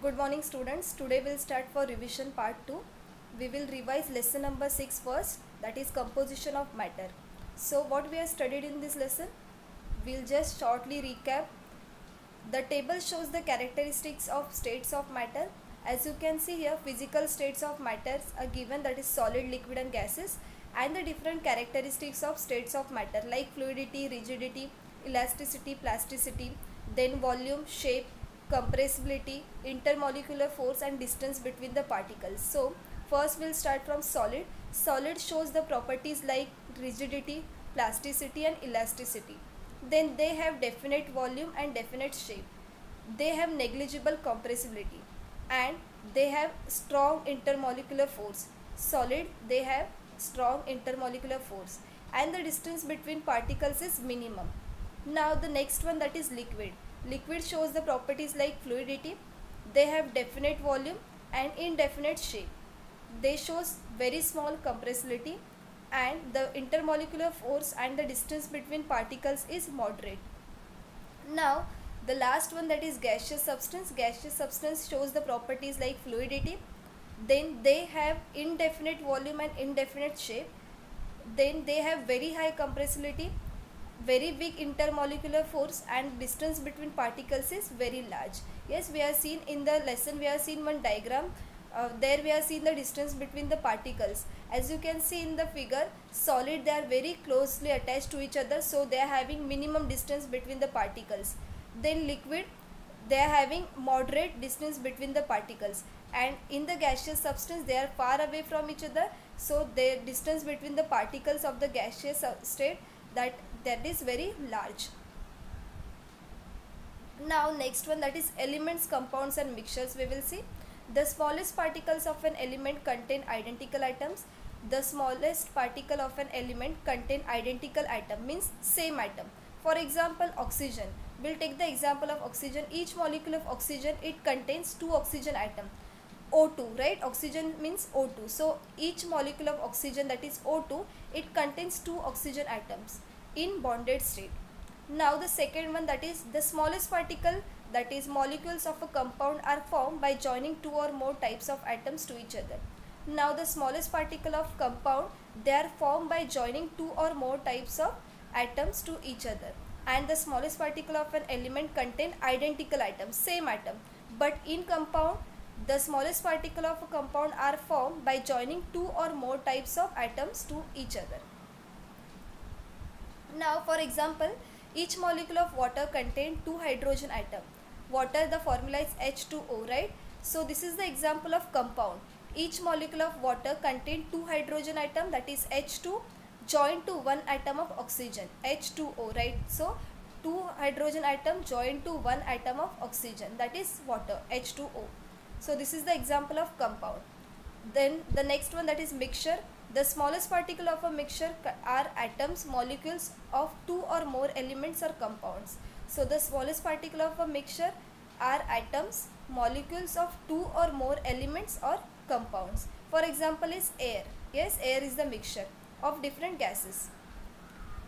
Good morning students. Today we'll start for revision part 2. We will revise lesson number 6 first, that is composition of matter. So what we have studied in this lesson? We'll just shortly recap. The table shows the characteristics of states of matter. As you can see here, physical states of matters are given, that is solid, liquid and gases, and the different characteristics of states of matter like fluidity, rigidity, elasticity, plasticity, then volume, shape, compressibility, intermolecular force and distance between the particles. So first we'll start from solid. Solid shows the properties like rigidity, plasticity and elasticity. Then they have definite volume and definite shape. They have negligible compressibility and they have strong intermolecular force. Solid, they have strong intermolecular force and the distance between particles is minimum. Now the next one, that is liquid. Liquid shows the properties like fluidity. They have definite volume and indefinite shape. They shows very small compressibility and the intermolecular force and the distance between particles is moderate. Now the last one, that is gaseous substance. Gaseous substance shows the properties like fluidity. Then they have indefinite volume and indefinite shape. Then they have very high compressibility, very big intermolecular force and distance between particles is very large. Yes, we have seen in the lesson, we have seen one diagram. There we have seen the distance between the particles. As you can see in the figure, solid, they are very closely attached to each other, so they are having minimum distance between the particles. Then liquid, they are having moderate distance between the particles, and in the gaseous substance they are far away from each other, so their distance between the particles of the gaseous state that is very large. Now next one, that is elements, compounds and mixtures. We will see the smallest particles of an element contain identical atoms. The smallest particle of an element contain identical atom, means same atom. For example, oxygen. We'll take the example of oxygen. Each molecule of oxygen, it contains 2 oxygen atoms. O2, right? Oxygen means O2. So each molecule of oxygen, that is O2, it contains 2 oxygen atoms in bonded state. Now the second one, that is the smallest particle, that is molecules of a compound are formed by joining 2 or more types of atoms to each other. Now the smallest particle of compound, they are formed by joining 2 or more types of atoms to each other. And the smallest particle of an element contain identical atoms, same atom. But in compound, the smallest particle of a compound are formed by joining 2 or more types of atoms to each other. Now for example, each molecule of water contains 2 hydrogen atoms. Water, the formula is H2O, right? So this is the example of compound. Each molecule of water contains 2 hydrogen atoms, that is H2, joined to 1 atom of oxygen, H2O, right? So 2 hydrogen atoms joined to 1 atom of oxygen, that is water, H2O. So this is the example of compound. Then the next one, that is mixture. The smallest particle of a mixture are atoms, molecules of 2 or more elements or compounds. So the smallest particle of a mixture are atoms, molecules of 2 or more elements or compounds. For example is air. Yes, air is the mixture of different gases.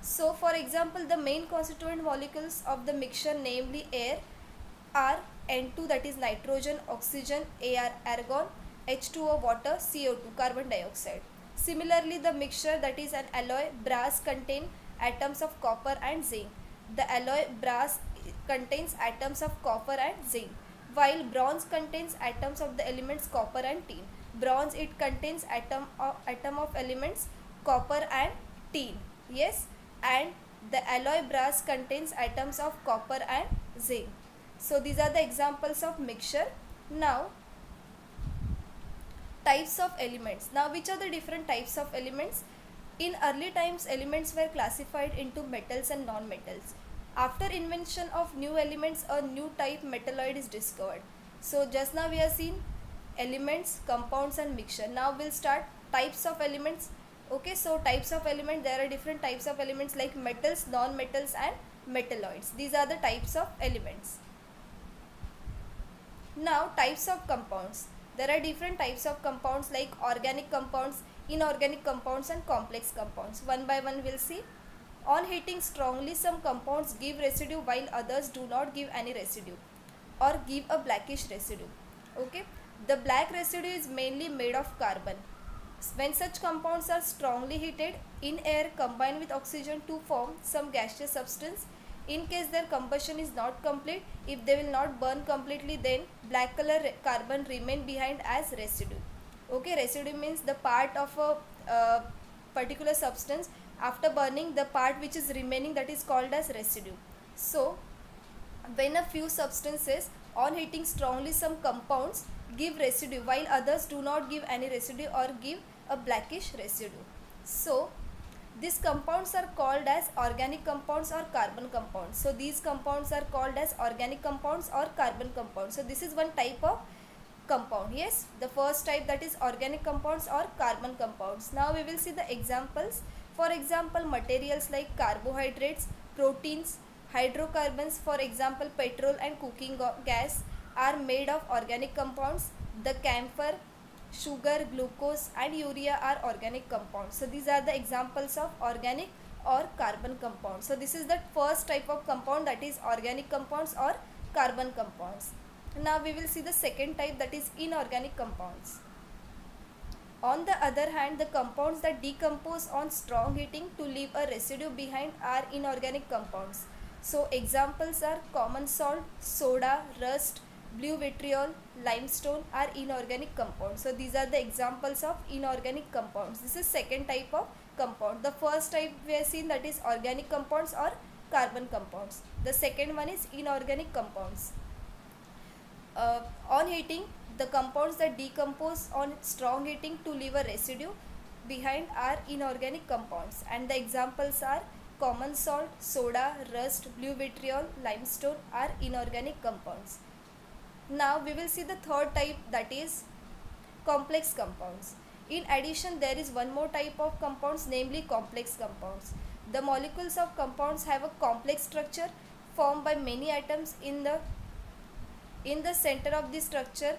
So for example, the main constituent molecules of the mixture, namely air, are N2, that is nitrogen, oxygen, Ar argon, H2O water, CO2 carbon dioxide. Similarly, the mixture, that is an alloy, brass, contain atoms of copper and zinc. The alloy brass contains atoms of copper and zinc, while bronze contains atoms of the elements copper and tin. Bronze, it contains atom of elements copper and tin. Yes, and the alloy brass contains atoms of copper and zinc. So these are the examples of mixture. Now types of elements. Now which are the different types of elements? In early times, elements were classified into metals and non-metals. After invention of new elements, a new type metalloid is discovered. So just now we have seen elements, compounds and mixture. Now we'll start types of elements. Okay, so types of element, there are different types of elements like metals, non-metals and metalloids. These are the types of elements. Now types of compounds. There are different types of compounds like organic compounds, inorganic compounds and complex compounds. One by one we'll see. On heating strongly, some compounds give residue while others do not give any residue or give a blackish residue. Okay, the black residue is mainly made of carbon. When such compounds are strongly heated in air combined with oxygen to form some gaseous substance, in case their combustion is not complete, if they will not burn completely, then black color carbon remain behind as residue. Okay, residue means the part of a particular substance. After burning, the part which is remaining, that is called as residue. So when a few substances on heating strongly, some compounds give residue while others do not give any residue or give a blackish residue. So these compounds are called as organic compounds or carbon compounds. So these compounds are called as organic compounds or carbon compounds. So this is one type of compound. Yes, the first type, that is organic compounds or carbon compounds. Now we will see the examples. For example, materials like carbohydrates, proteins, hydrocarbons, for example petrol and cooking gas, are made of organic compounds. The camphor, sugar, glucose and urea are organic compounds. So these are the examples of organic or carbon compounds. So this is the first type of compound, that is organic compounds or carbon compounds. Now we will see the second type, that is inorganic compounds. On the other hand, the compounds that decompose on strong heating to leave a residue behind are inorganic compounds. So examples are common salt, soda, rust, blue vitriol, limestone are inorganic compounds. So these are the examples of inorganic compounds. This is second type of compound. The first type we have seen, that is organic compounds or carbon compounds. The second one is inorganic compounds. On heating, the compounds that decompose on strong heating to leave a residue behind are inorganic compounds, and the examples are common salt, soda, rust, blue vitriol, limestone are inorganic compounds. Now we will see the third type, that is complex compounds. In addition, there is one more type of compounds, namely complex compounds. The molecules of compounds have a complex structure formed by many atoms. In the center of the structure,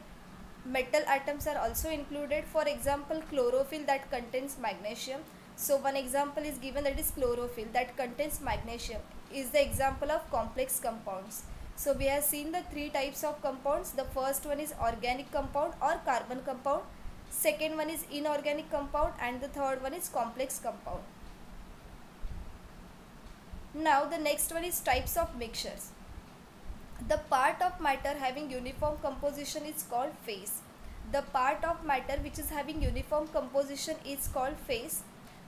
metal atoms are also included. For example, chlorophyll that contains magnesium. So one example is given, that is chlorophyll that contains magnesium is the example of complex compounds. So we have seen the three types of compounds. The first one is organic compound or carbon compound. Second one is inorganic compound, and the third one is complex compound. Now the next one is types of mixtures. The part of matter having uniform composition is called phase. The part of matter which is having uniform composition is called phase.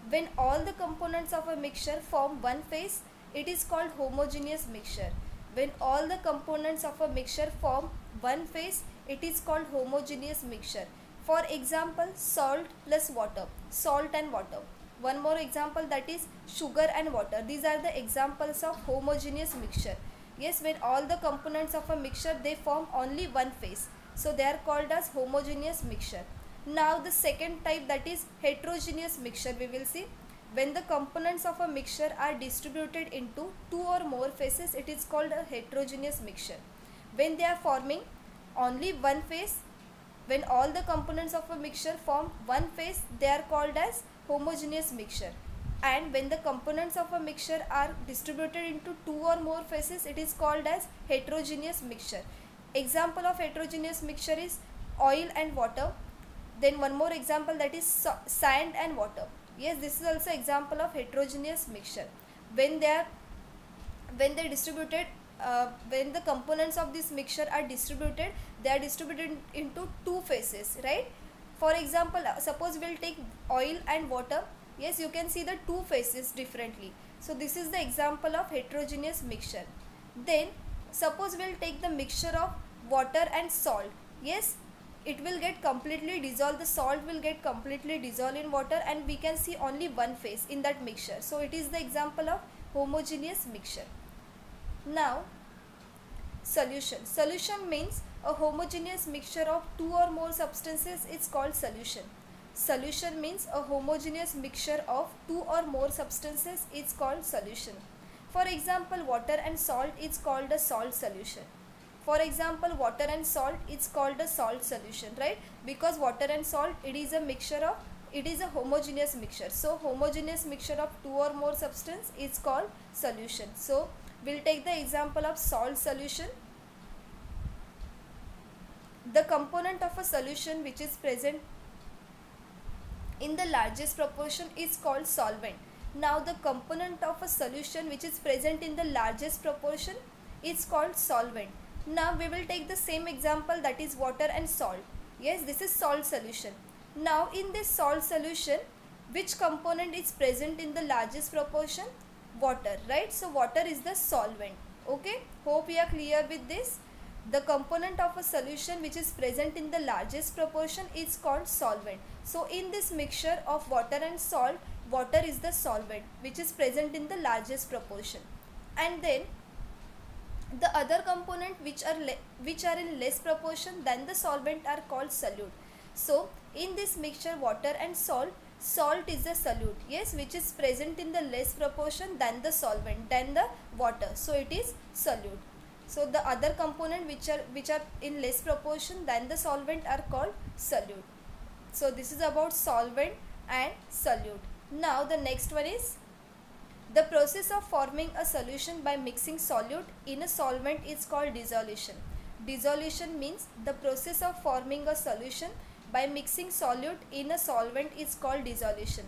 When all the components of a mixture form one phase, it is called homogeneous mixture. When all the components of a mixture form one phase, it is called homogeneous mixture. For example, salt plus water, salt and water. One more example, that is sugar and water. These are the examples of homogeneous mixture. Yes, when all the components of a mixture, they form only one phase, so they are called as homogeneous mixture. Now the second type, that is heterogeneous mixture, we will see. When the components of a mixture are distributed into two or more phases, it is called a heterogeneous mixture. When they are forming only one phase, when all the components of a mixture form one phase, they are called as homogeneous mixture. And when the components of a mixture are distributed into two or more phases, it is called as heterogeneous mixture. Example of heterogeneous mixture is oil and water. Then one more example, that is sand and water. Yes, this is also example of heterogeneous mixture. When the components of this mixture are distributed, they are distributed into two phases, right? For example, suppose we will take oil and water. Yes, you can see the two phases differently. So this is the example of heterogeneous mixture. Then suppose we will take the mixture of water and salt. Yes, it will get completely dissolved. The salt will get completely dissolved in water, and we can see only one phase in that mixture. So it is the example of homogeneous mixture. Now solution. Solution means a homogeneous mixture of two or more substances is called solution. Solution means a homogeneous mixture of two or more substances is called solution. For example, water and salt is called a salt solution. For example, water and salt is called a salt solution, right? Because water and salt, it is a homogeneous mixture. So homogeneous mixture of two or more substance is called solution. So we'll take the example of salt solution. The component of a solution which is present in the largest proportion is called solvent. Now the component of a solution which is present in the largest proportion is called solvent. Now we will take the same example, that is water and salt. Yes, this is salt solution. Now in this salt solution, which component is present in the largest proportion? Water, right? So water is the solvent. Okay, hope you are clear with this. The component of a solution which is present in the largest proportion is called solvent. So in this mixture of water and salt, water is the solvent which is present in the largest proportion. And then the other component which are in less proportion than the solvent are called solute. So in this mixture water and salt is a solute, yes, which is present in the less proportion than the solvent, than the water. So it is solute. So the other component which are in less proportion than the solvent are called solute. So this is about solvent and solute. Now the next one is the process of forming a solution by mixing solute in a solvent is called dissolution. Dissolution means the process of forming a solution by mixing solute in a solvent is called dissolution.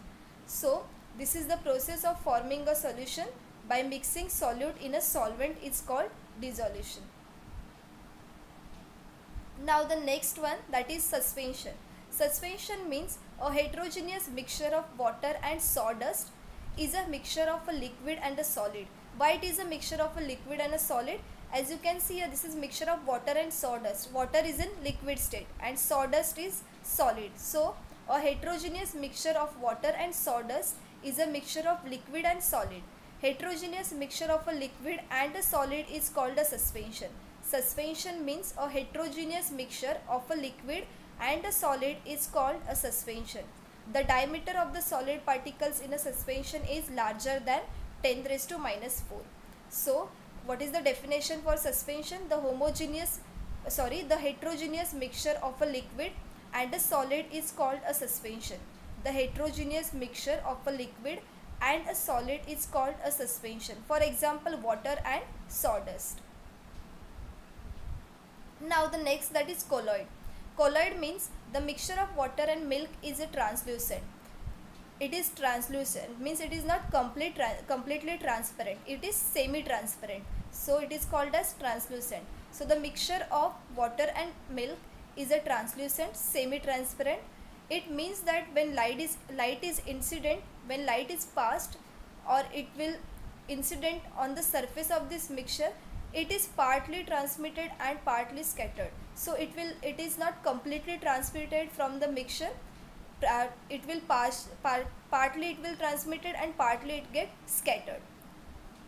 So this is the process of forming a solution by mixing solute in a solvent is called dissolution. Now the next one, that is suspension. Suspension means a heterogeneous mixture of water and sawdust is a mixture of a liquid and a solid. Why it is a mixture of a liquid and a solid? As you can see here, this is mixture of water and sawdust. Water is in liquid state and sawdust is solid. So a heterogeneous mixture of water and sawdust is a mixture of liquid and solid. Heterogeneous mixture of a liquid and a solid is called a suspension. Suspension means a heterogeneous mixture of a liquid and a solid is called a suspension. The diameter of the solid particles in a suspension is larger than 10 raised to minus 4. So what is the definition for suspension? The heterogeneous mixture of a liquid and a solid is called a suspension. The heterogeneous mixture of a liquid and a solid is called a suspension. For example, water and sawdust. Now the next, that is colloid. Colloid means the mixture of water and milk is a translucent. It is translucent means it is not completely transparent. It is semi-transparent. So it is called as translucent. So the mixture of water and milk is a translucent, semi-transparent. It means that when light is incident, when light is passed or it will incident on the surface of this mixture, it is partly transmitted and partly scattered. So it is not completely transmitted from the mixture. It will partly it will transmitted and partly it get scattered.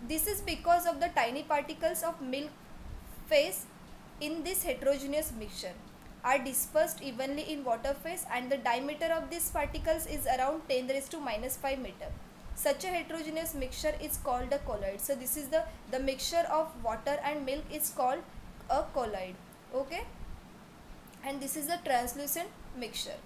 This is because of the tiny particles of milk phase in this heterogeneous mixture are dispersed evenly in water phase, and the diameter of these particles is around 10 raised to minus 5 meter. Such a heterogeneous mixture is called a colloid. So this is the mixture of water and milk is called a colloid. Okay, and this is a translucent mixture.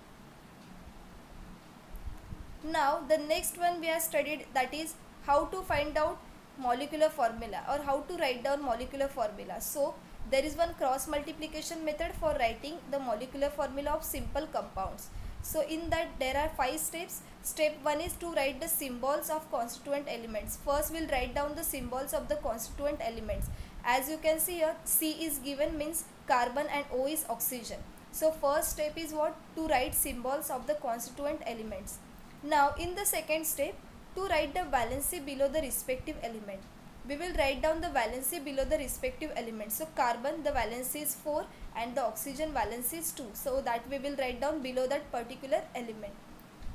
Now the next one we have studied, that is how to find out molecular formula or how to write down molecular formula. So there is one cross multiplication method for writing the molecular formula of simple compounds. So in that there are 5 steps. Step 1 is to write the symbols of constituent elements. First we'll write down the symbols of the constituent elements. As you can see here, C is given, means carbon, and O is oxygen. So first step is what? To write symbols of the constituent elements. Now in the second step, to write the valency below the respective element, we will write down the valency below the respective elements. So carbon, the valency is 4 and the oxygen valency is 2. So that we will write down below that particular element.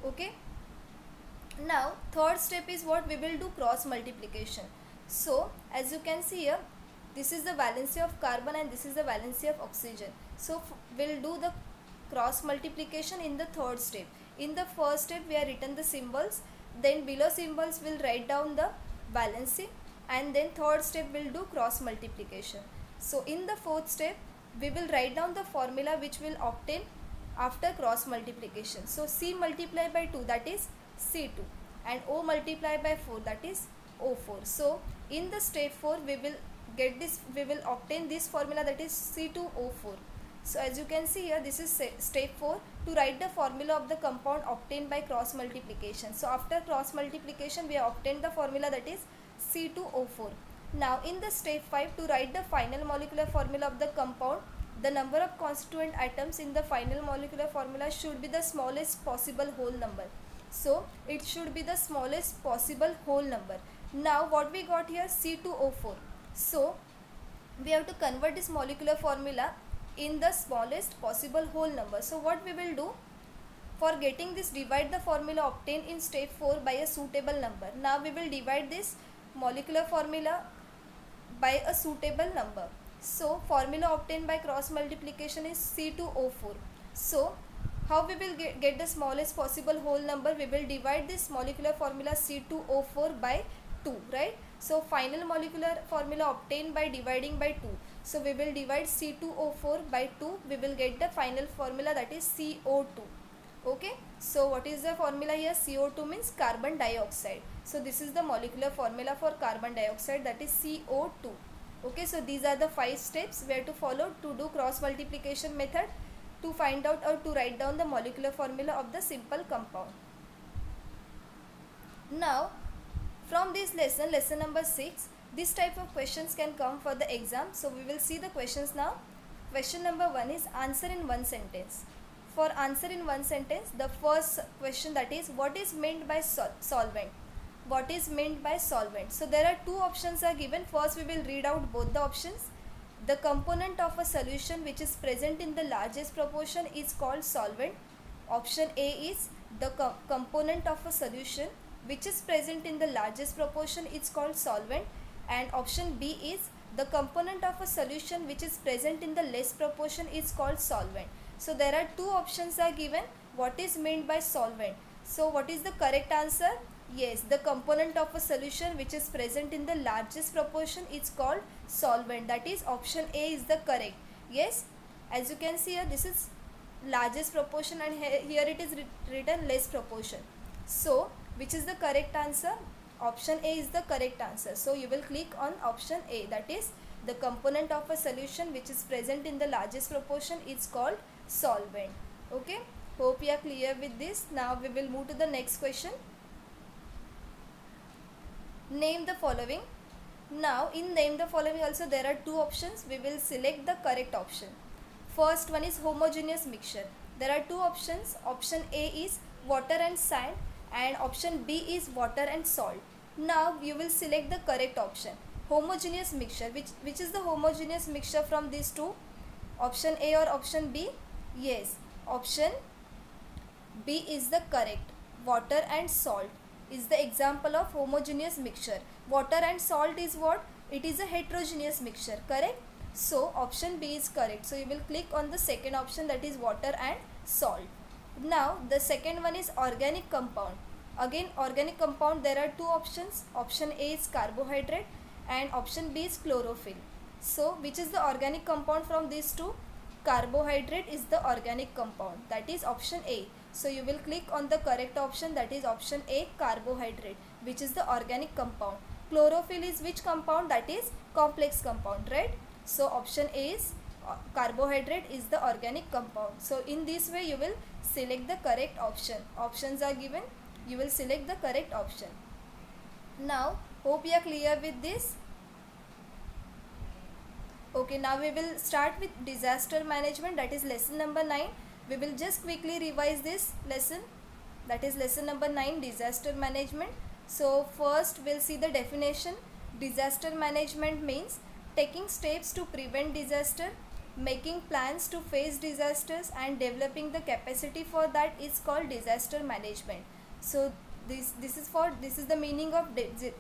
Okay. Now third step is what? We will do cross multiplication. So as you can see here, this is the valency of carbon and this is the valency of oxygen. So we will do the cross multiplication in the third step. In the first step we have written the symbols, then below symbols we will write down the valency, and then third step we will do cross multiplication. So in the fourth step we will write down the formula which will obtain after cross multiplication. So C multiplied by 2, that is C2, and O multiplied by 4, that is O4. So in the step 4 we will obtain this formula, that is C2O4. So as you can see here, this is step 4, to write the formula of the compound obtained by cross multiplication. So after cross multiplication we have obtained the formula, that is C2O4. Now in the step 5, to write the final molecular formula of the compound, the number of constituent atoms in the final molecular formula should be the smallest possible whole number. So it should be the smallest possible whole number. Now what we got here, C2O4. So we have to convert this molecular formula in the smallest possible whole number. So what we will do, for getting this, divide the formula obtained in step 4 by a suitable number. Now we will divide this molecular formula by a suitable number. So formula obtained by cross multiplication is C2O4. So how we will get the smallest possible whole number? We will divide this molecular formula C2O4 by 2, right? So final molecular formula obtained by dividing by 2. So we will divide C2O4 by 2. We will get the final formula, that is CO2. Okay. So what is the formula here? CO2 means carbon dioxide. So this is the molecular formula for carbon dioxide, that is CO2. Okay. So these are the 5 steps we have to follow to do cross multiplication method, to find out or to write down the molecular formula of the simple compound. Now from this lesson, lesson number 6, this type of questions can come for the exam. So we will see the questions now. Question number 1 is answer in one sentence. For answer in one sentence, the first question, that is, what is meant by solvent? What is meant by solvent? So there are 2 options are given. First we will read out both the options. The component of a solution which is present in the largest proportion is called solvent. Option A is the component of a solution which is present in the largest proportion is called solvent, and option B is the component of a solution which is present in the less proportion is called solvent. So there are 2 options are given. What is meant by solvent? So what is the correct answer? Yes, the component of a solution which is present in the largest proportion is called solvent. That is option A is the correct. Yes, as you can see here, this is largest proportion and here it is written less proportion. So which is the correct answer? Option A is the correct answer. So you will click on option A, that is the component of a solution which is present in the largest proportion is called solvent. Okay, hope you are clear with this. Now we will move to the next question. Name the following. Now in name the following also there are 2 options. We will select the correct option. First one is homogeneous mixture. There are 2 options. Option A is water and sand, and option B is water and salt. Now you will select the correct option. Homogeneous mixture. Which is the homogeneous mixture from these 2? Option A or option B? Yes, option B is the correct. Water and salt is the example of homogeneous mixture. Water and salt is what? It is a heterogeneous mixture, correct? So option B is correct. So you will click on the second option, that is water and salt. Now the second one is organic compound. Again organic compound, there are 2 options. Option A is carbohydrate and option B is chlorophyll. So which is the organic compound from these 2? Carbohydrate is the organic compound, that is option A. So you will click on the correct option, that is option A, carbohydrate, which is the organic compound. Chlorophyll is which compound? That is complex compound, right? So option A is carbohydrate is the organic compound. So in this way you will select the correct option. Options are given, you will select the correct option. Now hope you are clear with this. Okay, now we will start with disaster management, that is lesson number 9. We will just quickly revise this lesson, that is lesson number 9, disaster management. So first we'll see the definition. Disaster management means taking steps to prevent disaster, making plans to face disasters, and developing the capacity for that is called disaster management. So this is the meaning of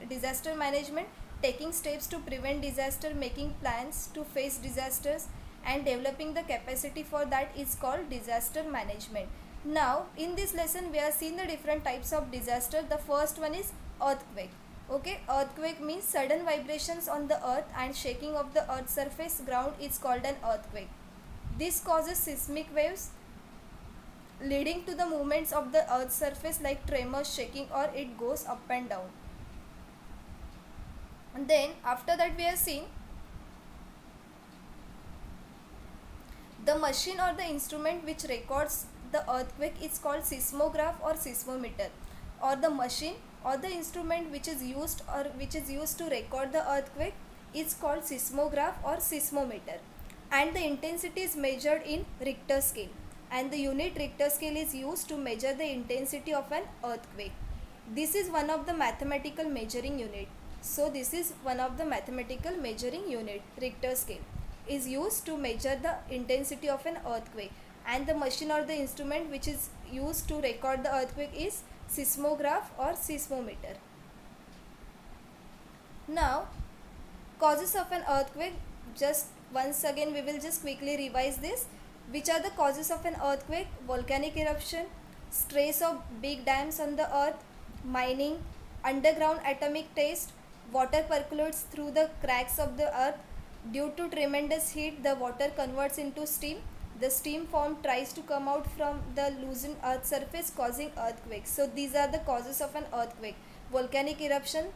disaster management. Taking steps to prevent disaster, making plans to face disasters, and developing the capacity for that is called disaster management. Now in this lesson we are seeing the different types of disaster. The first one is earthquake. Okay, earthquake means sudden vibrations on the earth and shaking of the earth's surface ground is called an earthquake. This causes seismic waves leading to the movements of the earth's surface like tremors, shaking, or it goes up and down. And then after that we are seeing The machine or the instrument which records the earthquake is called seismograph or seismometer, or the machine or the instrument which is used to record the earthquake is called seismograph or seismometer. And the intensity is measured in Richter scale, and the unit Richter scale is used to measure the intensity of an earthquake. This is one of the mathematical measuring unit. So this is one of the mathematical measuring unit. Richter scale is used to measure the intensity of an earthquake, and the machine or the instrument which is used to record the earthquake is seismograph or seismometer. Now, causes of an earthquake, just once again we will just quickly revise this. Which are the causes of an earthquake? Volcanic eruption, stress of big dams on the earth, mining, underground atomic test, water percolates through the cracks of the earth. Due to tremendous heat, the water converts into steam. The steam form tries to come out from the loosened earth surface, causing earthquakes. So these are the causes of an earthquake: volcanic eruption,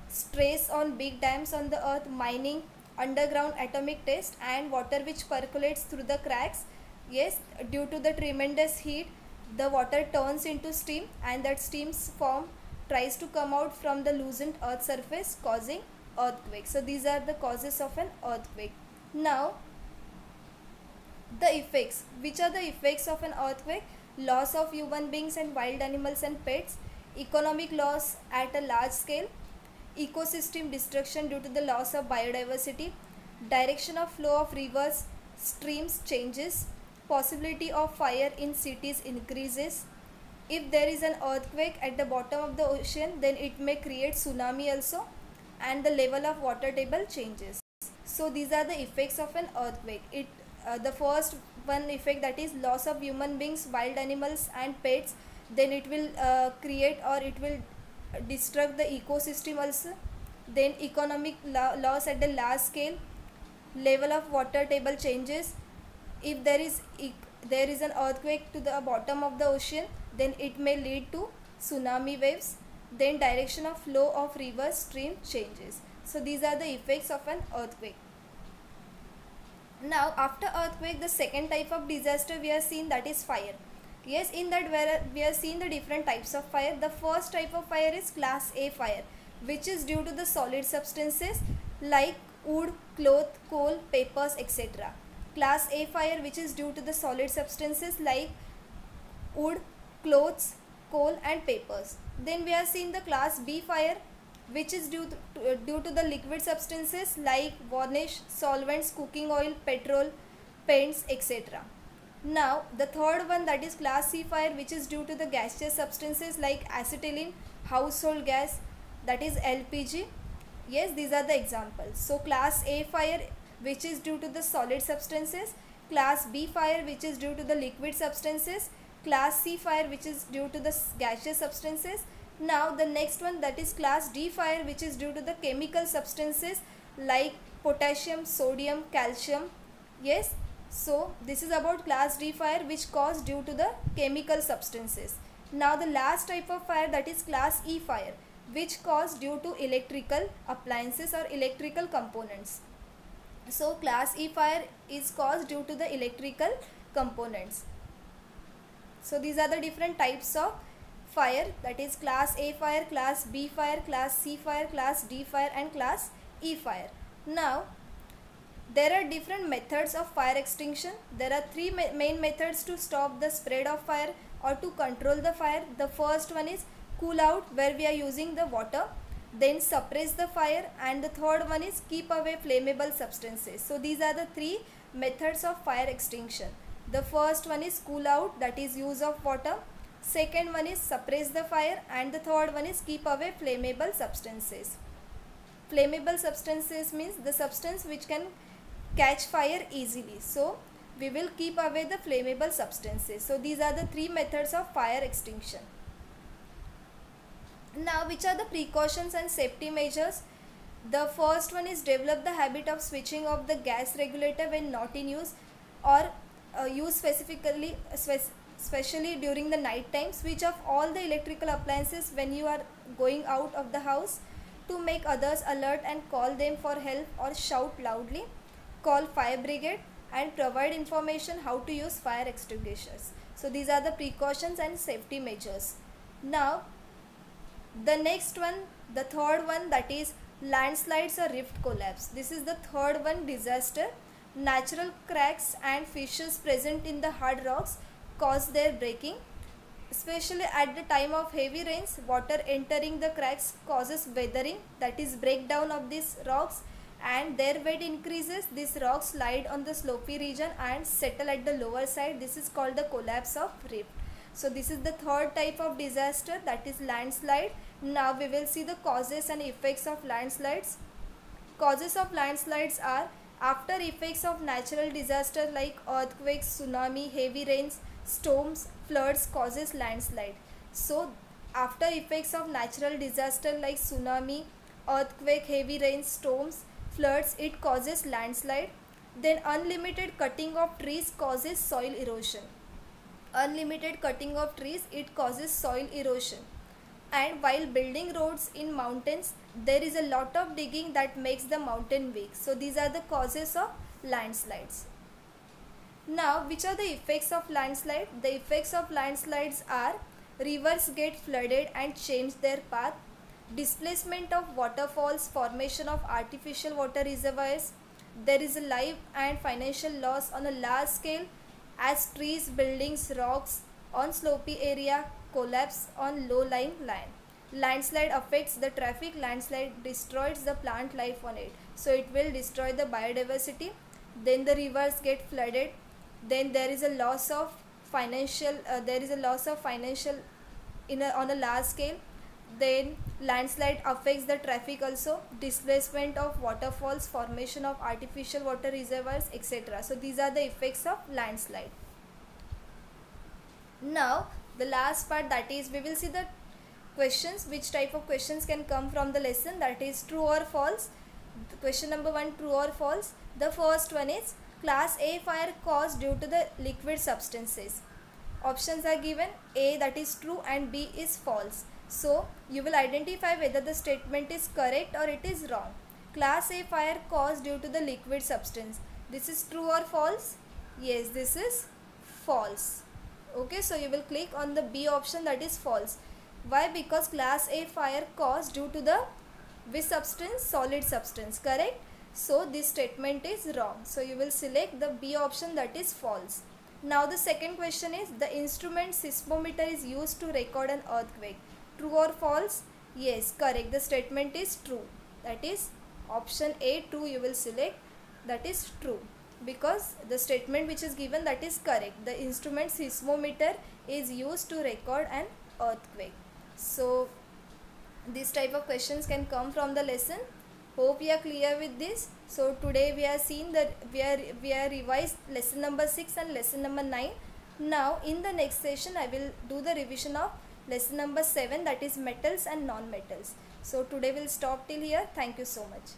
stress on big dams on the earth, mining, underground atomic test, and water which percolates through the cracks. Yes, due to the tremendous heat, the water turns into steam, and that steam's form tries to come out from the loosened earth surface, causing earthquake. So these are the causes of an earthquake. Now, the effects. Which are the effects of an earthquake? Loss of human beings and wild animals and pets, economic loss at a large scale, ecosystem destruction due to the loss of biodiversity, direction of flow of rivers, streams changes, possibility of fire in cities increases. If there is an earthquake at the bottom of the ocean, then it may create tsunami also, and the level of water table changes. So these are the effects of an earthquake. The first one effect, that is loss of human beings, wild animals and pets, then it will create or it will destruct the ecosystem also. Then economic loss at the large scale, level of water table changes. If there is an earthquake to the bottom of the ocean, then it may lead to tsunami waves. Then direction of flow of river stream changes. So these are the effects of an earthquake. Now, after earthquake, the second type of disaster we are seeing, that is fire. Yes, in that we are seeing the different types of fire. The first type of fire is class A fire, which is due to the solid substances like wood, cloth, coal, papers, etc. Class A fire, which is due to the solid substances like wood, clothes, coal and papers. Then we are seeing the class B fire, which is due to the liquid substances like varnish, solvents, cooking oil, petrol, paints, etc. Now the third one, that is class C fire, which is due to the gaseous substances like acetylene, household gas, that is LPG. Yes, these are the examples. So class A fire, which is due to the solid substances, class B fire, which is due to the liquid substances, class C fire, which is due to the gaseous substances. Now the next one, that is class D fire, which is due to the chemical substances like potassium, sodium, calcium. Yes, so this is about class D fire, which caused due to the chemical substances. Now the last type of fire, that is class E fire, which caused due to electrical appliances or electrical components. So class E fire is caused due to the electrical components. So these are the different types of fire, that is class A fire, class B fire, class C fire, class D fire and class E fire. Now there are different methods of fire extinction. There are three main methods to stop the spread of fire or to control the fire. The first one is cool out, where we are using the water. Then suppress the fire, and the third one is keep away flammable substances. So these are the three methods of fire extinction. The first one is cool out, that is use of water. Second one is suppress the fire, and the third one is keep away flammable substances. Flammable substances means the substance which can catch fire easily. So we will keep away the flammable substances. So these are the three methods of fire extinction. Now, which are the precautions and safety measures? The first one is develop the habit of switching off the gas regulator when not in use, or use especially during the night time. Switch off all the electrical appliances when you are going out of the house to make others alert, and call them for help or shout loudly. Call fire brigade. and provide information how to use fire extinguishers. So these are the precautions and safety measures. Now the next one, the third one, that is landslides or rift collapse. This is the third one disaster. Natural cracks and fissures present in the hard rocks cause their breaking. Especially at the time of heavy rains, water entering the cracks causes weathering, that is breakdown of these rocks, and their weight increases. These rocks slide on the slopy region and settle at the lower side. This is called the collapse of rift. So this is the third type of disaster, that is landslide. Now we will see the causes and effects of landslides. Causes of landslides are after effects of natural disaster like earthquakes, tsunami, heavy rains, storms, floods causes landslide. So after effects of natural disaster like tsunami, earthquake, heavy rains, storms, floods, it causes landslide. Then unlimited cutting of trees causes soil erosion. Unlimited cutting of trees, it causes soil erosion. And while building roads in mountains, there is a lot of digging that makes the mountain weak. So these are the causes of landslides. Now which are the effects of landslide? The effects of landslides are rivers get flooded and change their path, displacement of waterfalls, formation of artificial water reservoirs. There is a life and financial loss on a large scale as trees, buildings, rocks on slopy area collapse on low-lying land. Landslide affects the traffic. Landslide destroys the plant life on it. So it will destroy the biodiversity. Then the rivers get flooded. Then there is a loss of financial. On a large scale. Then landslide affects the traffic also. Displacement of waterfalls, formation of artificial water reservoirs, etc. So these are the effects of landslide. Now the last part, that is we will see the questions, which type of questions can come from the lesson, that is true or false. Question number 1, true or false. The first one is class A fire caused due to the liquid substances. Options are given, A that is true and B is false. So you will identify whether the statement is correct or it is wrong. Class A fire caused due to the liquid substance. This is true or false? Yes, this is false. Okay, so you will click on the B option, that is false. Why? Because class A fire caused due to the which substance? Solid substance, correct? So this statement is wrong. So you will select the B option, that is false. Now the second question is, the instrument seismometer is used to record an earthquake. True or false? Yes, correct. The statement is true. That is option A, true, you will select. That is true, because the statement which is given, that is correct. The instrument seismometer is used to record an earthquake. So this type of questions can come from the lesson. Hope you are clear with this. So today we are seeing that we are revised lesson number 6 and lesson number 9. Now in the next session I will do the revision of lesson number 7, that is metals and non-metals. So today we'll stop till here. Thank you so much.